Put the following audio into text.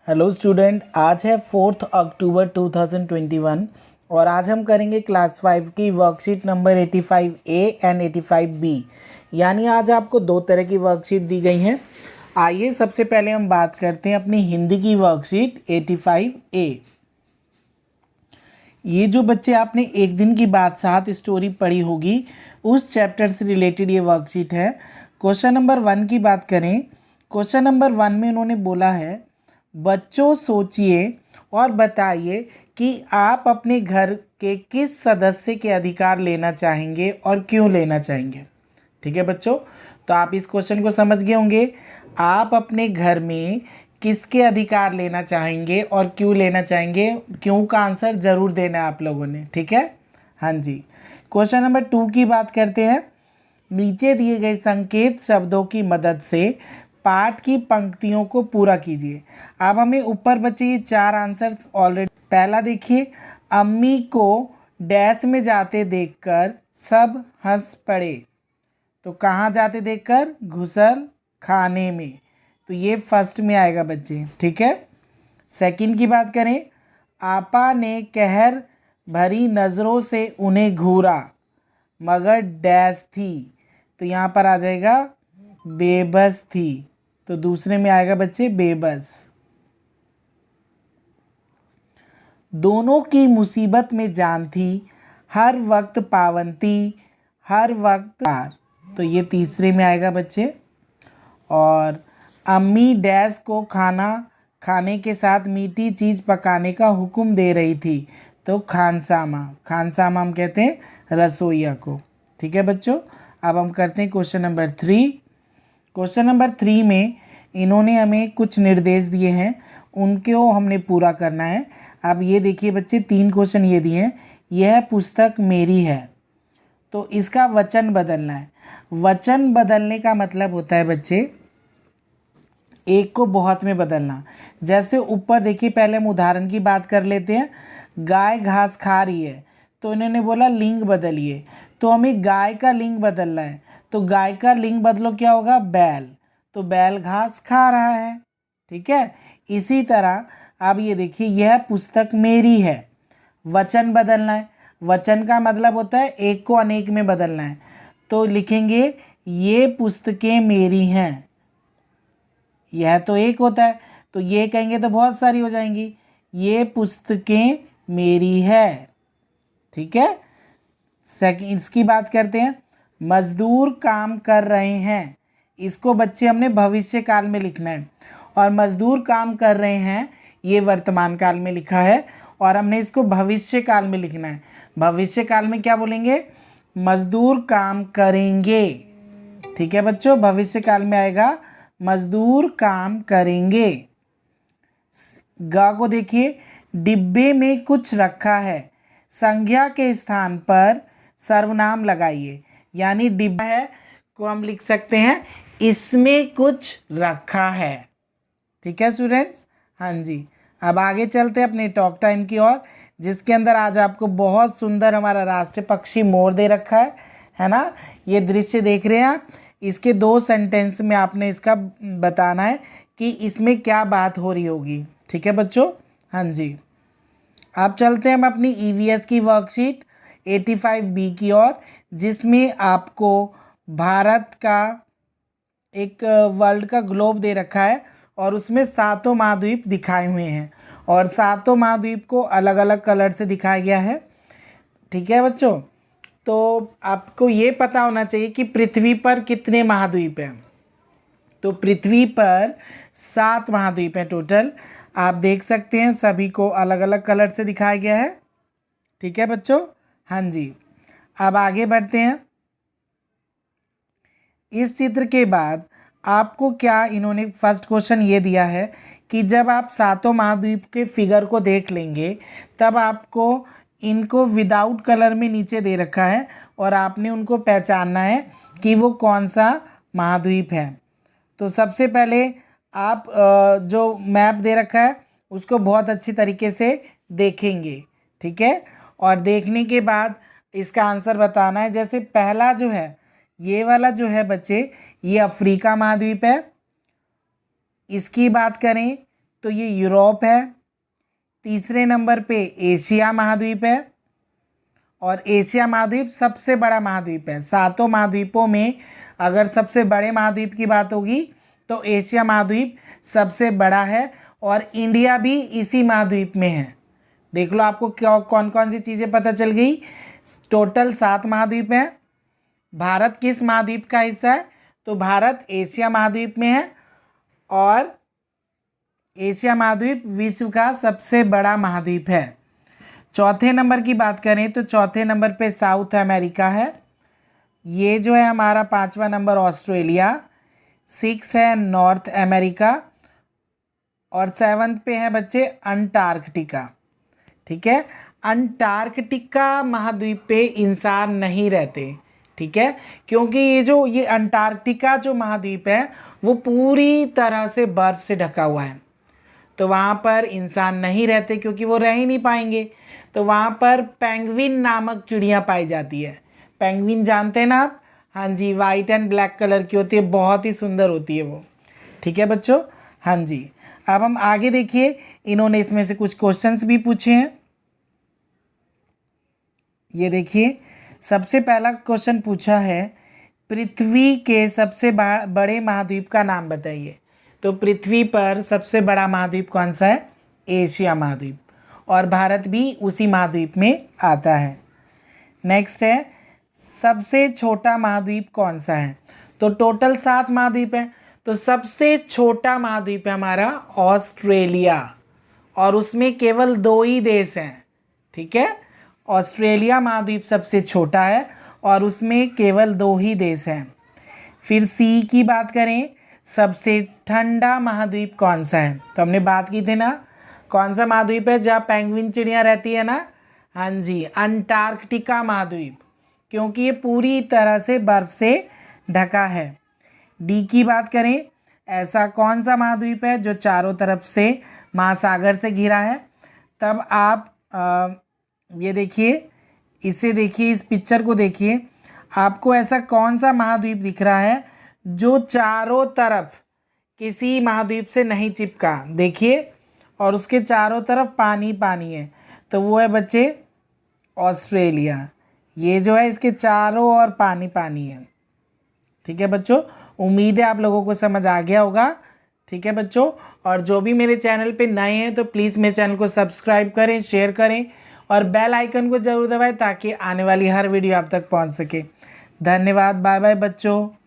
Hello student, आज है 4 अक्टूबर 2021 और आज हम करेंगे क्लास 5 की worksheet number 85A and 85B। यानी आज आपको दो तरह की वर्कशीट दी गई हैं। आइए सबसे पहले हम बात करते हैं अपनी हिंदी की वर्कशीट 85A। ये जो बच्चे आपने एक दिन की बात साथ स्टोरी पढ़ी होगी उस चैप्टर से रिलेटेड ये वर्कशीट है। क्वेश्चन नंबर 1 की बात करें। क्वेश्चन नंबर 1 में उन्होंने बोला है, बच्चों सोचिए और बताइए कि आप अपने घर के किस सदस्य के अधिकार लेना चाहेंगे और क्यों लेना चाहेंगे। ठीक है बच्चों, तो आप इस क्वेश्चन को समझ गए होंगे। आप अपने घर में किसके अधिकार लेना चाहेंगे और क्यों लेना चाहेंगे, क्यों का आंसर ज़रूर देना है आप लोगों ने। ठीक है, हाँ जी। क्वेश्चन नंबर 2 की बात करते हैं। नीचे दिए गए संकेत शब्दों की मदद से पाठ की पंक्तियों को पूरा कीजिए। अब हमें ऊपर बचे ये 4 आंसर्स ऑलरेडी। पहला देखिए, अम्मी को डैश में जाते देखकर सब हंस पड़े। तो कहाँ जाते देखकर? घुसल खाने में। तो ये फर्स्ट में आएगा बच्चे। ठीक है। सेकंड की बात करें, आपा ने कहर भरी नज़रों से उन्हें घूरा मगर डैश थी। तो यहाँ पर आ जाएगा बेबस थी। तो दूसरे में आएगा बच्चे बेबस। दोनों की मुसीबत में जान थी, हर वक्त पावंती, हर वक्त हार। तो ये तीसरे में आएगा बच्चे। और अम्मी डैश को खाना खाने के साथ मीठी चीज़ पकाने का हुक्म दे रही थी। तो खानसामा, खानसामा हम कहते हैं रसोइया को। ठीक है बच्चों, अब हम करते हैं क्वेश्चन नंबर 3। क्वेश्चन नंबर 3 में इन्होंने हमें कुछ निर्देश दिए हैं, उनको हमने पूरा करना है। अब ये देखिए बच्चे, 3 क्वेश्चन ये दिए हैं। यह पुस्तक मेरी है, तो इसका वचन बदलना है। वचन बदलने का मतलब होता है बच्चे एक को बहुत में बदलना। जैसे ऊपर देखिए, पहले हम उदाहरण की बात कर लेते हैं। गाय घास खा रही है, तो इन्होंने बोला लिंग बदलिए। तो हमें गाय का लिंग बदलना है, तो गाय का लिंग बदलो, क्या होगा? बैल। तो बैल घास खा रहा है। ठीक है। इसी तरह अब ये देखिए, यह पुस्तक मेरी है, वचन बदलना है। वचन का मतलब होता है एक को अनेक में बदलना है। तो लिखेंगे ये पुस्तकें मेरी हैं। यह तो एक होता है, तो ये कहेंगे तो बहुत सारी हो जाएंगी। ये पुस्तकें मेरी है। ठीक है। सेकंड इसकी बात करते हैं। मजदूर काम कर रहे हैं, इसको बच्चे हमने भविष्य काल में लिखना है। और मजदूर काम कर रहे हैं ये वर्तमान काल में लिखा है, और हमने इसको भविष्य काल में लिखना है। भविष्य काल में क्या बोलेंगे? मजदूर काम करेंगे। ठीक है बच्चों, भविष्य काल में आएगा मजदूर काम करेंगे। गा को देखिए, डिब्बे में कुछ रखा है, संज्ञा के स्थान पर सर्वनाम लगाइए। यानी डिब्बा है को हम लिख सकते हैं इसमें कुछ रखा है। ठीक है स्टूडेंट्स, हाँ जी। अब आगे चलते हैं अपने टॉक टाइम की ओर, जिसके अंदर आज आपको बहुत सुंदर हमारा राष्ट्रीय पक्षी मोर दे रखा है ना। ये दृश्य देख रहे हैं आप। इसके 2 सेंटेंस में आपने इसका बताना है कि इसमें क्या बात हो रही होगी। ठीक है बच्चों, हाँ जी। अब चलते हैं हम अपनी ईवीएस की वर्कशीट 85B की ओर, जिसमें आपको भारत का एक वर्ल्ड का ग्लोब दे रखा है और उसमें 7 महाद्वीप दिखाए हुए हैं, और 7 महाद्वीप को अलग अलग कलर से दिखाया गया है। ठीक है बच्चों, तो आपको ये पता होना चाहिए कि पृथ्वी पर कितने महाद्वीप हैं। तो पृथ्वी पर 7 महाद्वीप हैं टोटल। आप देख सकते हैं सभी को अलग अलग कलर से दिखाया गया है। ठीक है बच्चों, हाँ जी। अब आगे बढ़ते हैं। इस चित्र के बाद आपको क्या, इन्होंने फर्स्ट क्वेश्चन ये दिया है कि जब आप 7 महाद्वीप के फिगर को देख लेंगे तब आपको इनको विदाउट कलर में नीचे दे रखा है, और आपने उनको पहचानना है कि वो कौन सा महाद्वीप है। तो सबसे पहले आप जो मैप दे रखा है उसको बहुत अच्छी तरीके से देखेंगे। ठीक है, और देखने के बाद इसका आंसर बताना है। जैसे पहला जो है, ये वाला जो है बच्चे, ये अफ्रीका महाद्वीप है। इसकी बात करें तो ये यूरोप है। तीसरे नंबर पे एशिया महाद्वीप है, और एशिया महाद्वीप सबसे बड़ा महाद्वीप है। सातों महाद्वीपों में अगर सबसे बड़े महाद्वीप की बात होगी तो एशिया महाद्वीप सबसे बड़ा है, और इंडिया भी इसी महाद्वीप में है। देख लो आपको क्या कौन कौन सी चीज़ें पता चल गई। टोटल 7 महाद्वीप हैं। भारत किस महाद्वीप का हिस्सा है? तो भारत एशिया महाद्वीप में है, और एशिया महाद्वीप विश्व का सबसे बड़ा महाद्वीप है। चौथे नंबर की बात करें तो चौथे नंबर पे साउथ अमेरिका है। ये जो है हमारा 5वां नंबर ऑस्ट्रेलिया। 6 है नॉर्थ अमेरिका, और 7th पे है बच्चे अंटार्कटिका। ठीक है, अंटार्कटिका महाद्वीप पे इंसान नहीं रहते। ठीक है, क्योंकि ये अंटार्कटिका जो महाद्वीप है वो पूरी तरह से बर्फ़ से ढका हुआ है, तो वहाँ पर इंसान नहीं रहते, क्योंकि वो रह ही नहीं पाएंगे। तो वहाँ पर पेंगुइन नामक चिड़िया पाई जाती है। पेंगुइन जानते हैं ना आप? हाँ जी, वाइट एंड ब्लैक कलर की होती है, बहुत ही सुंदर होती है वो। ठीक है बच्चों, हाँ जी। अब हम आगे देखिए, इन्होंने इसमें से कुछ क्वेश्चंस भी पूछे हैं। ये देखिए, सबसे पहला क्वेश्चन पूछा है, पृथ्वी के सबसे बड़े महाद्वीप का नाम बताइए। तो पृथ्वी पर सबसे बड़ा महाद्वीप कौन सा है? एशिया महाद्वीप, और भारत भी उसी महाद्वीप में आता है। नेक्स्ट है, सबसे छोटा महाद्वीप कौन सा है? तो टोटल 7 महाद्वीप है, तो सबसे छोटा महाद्वीप है हमारा ऑस्ट्रेलिया, और उसमें केवल 2 ही देश हैं। ठीक है, ऑस्ट्रेलिया महाद्वीप सबसे छोटा है और उसमें केवल 2 ही देश हैं। फिर सी की बात करें, सबसे ठंडा महाद्वीप कौन सा है? तो हमने बात की थी ना, कौन सा महाद्वीप है जहाँ पेंगुइन चिड़िया रहती है ना? हाँ जी, अंटार्कटिका महाद्वीप, क्योंकि ये पूरी तरह से बर्फ़ से ढका है। डी की बात करें, ऐसा कौन सा महाद्वीप है जो चारों तरफ से महासागर से घिरा है? तब आप ये देखिए, इसे देखिए, इस पिक्चर को देखिए, आपको ऐसा कौन सा महाद्वीप दिख रहा है जो चारों तरफ किसी महाद्वीप से नहीं चिपका? देखिए, और उसके चारों तरफ पानी पानी है, तो वो है बच्चे ऑस्ट्रेलिया। ये जो है इसके चारों ओर पानी पानी है। ठीक है बच्चों, उम्मीद है आप लोगों को समझ आ गया होगा। ठीक है बच्चों, और जो भी मेरे चैनल पे नए हैं तो प्लीज़ मेरे चैनल को सब्सक्राइब करें, शेयर करें, और बेल आइकन को ज़रूर दबाएं ताकि आने वाली हर वीडियो आप तक पहुंच सके। धन्यवाद, बाय बाय बच्चों।